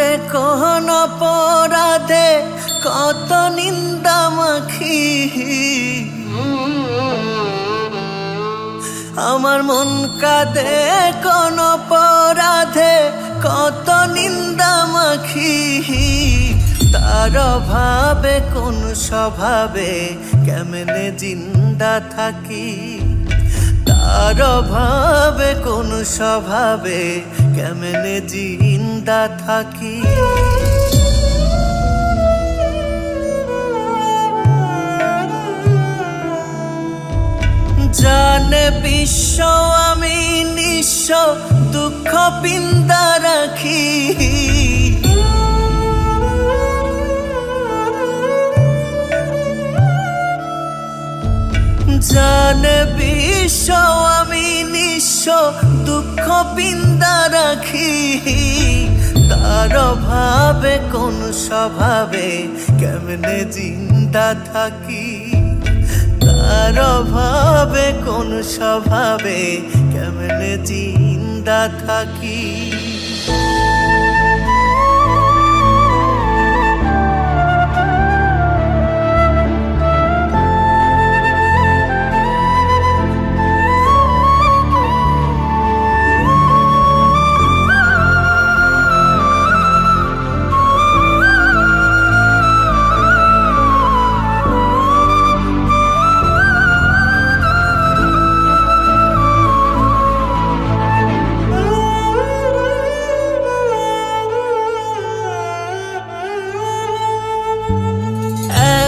দে কোন অপরাধে কত নিন্দা মাখি, আমার মন কাঁদে কোন অপরাধে কত নিন্দা মাখি। তার অভাবে কোন স্বভাবে কেমনে জিন্দা থাকি, তার অভাবে কোন স্বভাবে কেমনে জিন্দা থাকি। জানে বিশ্ব আমি নিঃস্ব দুঃখ পিন্দা রাখি, জানে বিশ্ব আমি নিঃস্ব দুঃখ পিন্দা রাখি। তার অভাবে কোন স্বভাবে কেমনে জিন্দা থাকি, তার অভাবে কোন স্বভাবে কেমনে জিন্দা থাকি।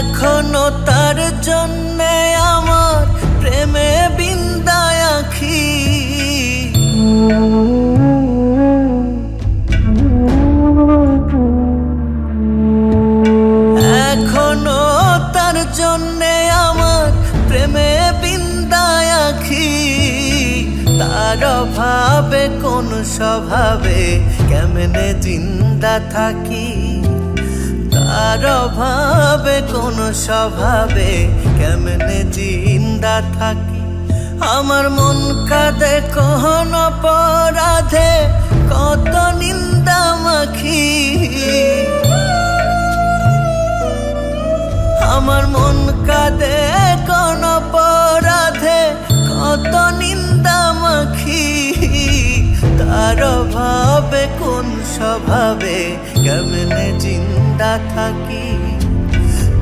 এখনো তার জন্যে আমার প্রেমে বিন্দায় আঁখি, এখনো তার জন্যে আমার প্রেমে বিন্দায় আঁখি। তার অভাবে কোন স্বভাবে কেমনে জিন্দা থাকি, তার অভাবে কোন স্বভাবে কেমনে জিন্দা থাকি। আমার মন কাঁদে কোন অপরাধে কত নিন্দা মাখি, আমার মন কাঁদে কোন অপরাধে কত নিন্দা মাখি। তার অভাবে কোন স্বভাবে কেমনে জিন্দা থাকি,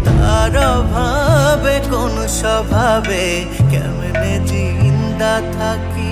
তার অভাবে কোন স্বভাবে কেমনে জিন্দা থাকি।